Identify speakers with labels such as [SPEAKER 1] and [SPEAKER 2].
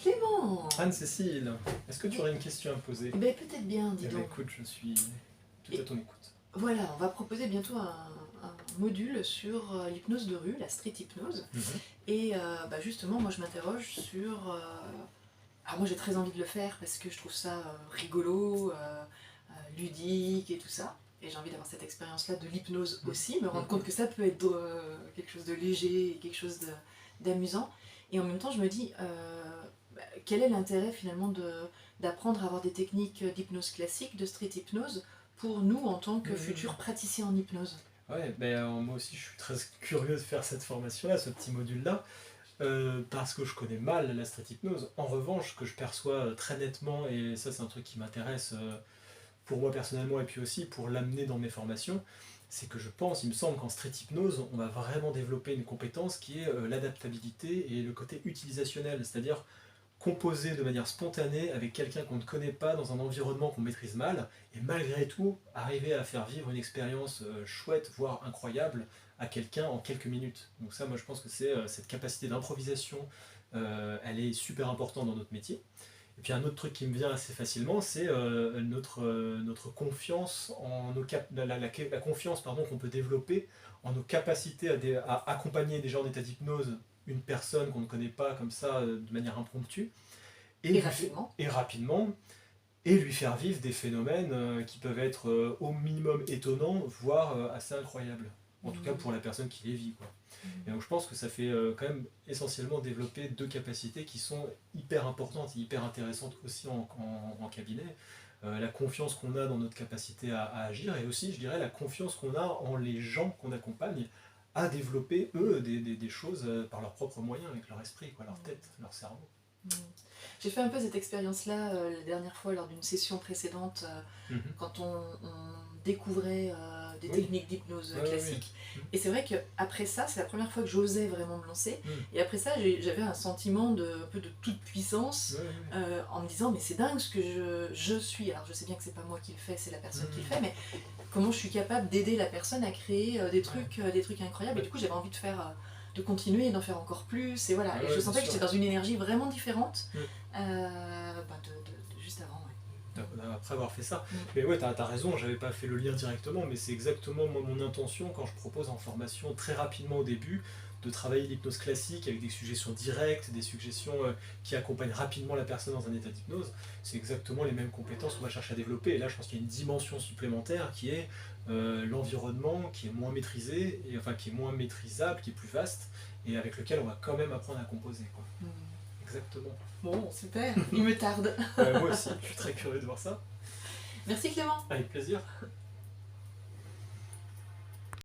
[SPEAKER 1] Clément!
[SPEAKER 2] Anne-Cécile, est-ce que tu aurais une question à me poser?
[SPEAKER 1] Ben peut-être bien, dis
[SPEAKER 2] Eh ben,
[SPEAKER 1] donc.
[SPEAKER 2] écoute, je suis tout à ton écoute.
[SPEAKER 1] Voilà, on va proposer bientôt un module sur l'hypnose de rue, la street hypnose.
[SPEAKER 2] Mhm.
[SPEAKER 1] Et justement, moi je m'interroge sur... alors moi j'ai très envie de le faire parce que je trouve ça rigolo, ludique et tout ça. Et j'ai envie d'avoir cette expérience-là de l'hypnose aussi, me rendre compte que ça peut être quelque chose de léger et quelque chose d'amusant. Et en même temps, je me dis, quel est l'intérêt finalement d'apprendre à avoir des techniques d'hypnose classique, de street hypnose, pour nous en tant que futurs praticiens en hypnose?
[SPEAKER 2] Ouais, moi aussi je suis très curieux de faire cette formation-là, ce petit module-là, parce que je connais mal la street hypnose. En revanche, que je perçois très nettement, et ça c'est un truc qui m'intéresse pour moi personnellement et puis aussi pour l'amener dans mes formations, c'est que je pense, il me semble qu'en street hypnose, on va vraiment développer une compétence qui est l'adaptabilité et le côté utilisationnel, c'est-à-dire composer de manière spontanée avec quelqu'un qu'on ne connaît pas dans un environnement qu'on maîtrise mal, et malgré tout arriver à faire vivre une expérience chouette, voire incroyable, à quelqu'un en quelques minutes. Donc ça, moi je pense que c'est cette capacité d'improvisation, elle est super importante dans notre métier. Et puis un autre truc qui me vient assez facilement, c'est notre confiance en la confiance qu'on peut développer en nos capacités à accompagner des gens en état d'hypnose une personne qu'on ne connaît pas comme ça de manière impromptue et rapidement et lui faire vivre des phénomènes qui peuvent être au minimum étonnants, voire assez incroyables. En tout cas pour la personne qui les vit, quoi. Et donc je pense que ça fait quand même essentiellement développer deux capacités qui sont hyper importantes et hyper intéressantes aussi en cabinet. La confiance qu'on a dans notre capacité à agir, et aussi je dirais la confiance qu'on a en les gens qu'on accompagne à développer eux des choses par leurs propres moyens, avec leur esprit, quoi, leur tête, leur cerveau.
[SPEAKER 1] J'ai fait un peu cette expérience-là la dernière fois lors d'une session précédente, quand on découvrait des techniques d'hypnose classique. Et c'est vrai qu'après ça, c'est la première fois que j'osais vraiment me lancer. Et après ça, j'avais un sentiment un peu de toute puissance, en me disant mais c'est dingue ce que je suis. Alors je sais bien que c'est pas moi qui le fais, c'est la personne qui le fait, mais comment je suis capable d'aider la personne à créer des trucs incroyables. Et du coup, j'avais envie de continuer et d'en faire encore plus, et voilà. Et je sentais que j'étais dans une énergie vraiment différente de juste avant.
[SPEAKER 2] Après avoir fait ça. Mais ouais, t'as raison, j'avais pas fait le lien directement, mais c'est exactement mon intention quand je propose en formation très rapidement au début de travailler l'hypnose classique avec des suggestions directes, des suggestions qui accompagnent rapidement la personne dans un état d'hypnose. C'est exactement les mêmes compétences qu'on va chercher à développer. Et là, je pense qu'il y a une dimension supplémentaire qui est l'environnement qui est moins maîtrisé, et, enfin qui est moins maîtrisable, qui est plus vaste, et avec lequel on va quand même apprendre à composer, quoi. Exactement.
[SPEAKER 1] Bon, super, il me tarde.
[SPEAKER 2] Moi aussi, je suis très curieux de voir ça.
[SPEAKER 1] Merci Clément.
[SPEAKER 2] Avec plaisir.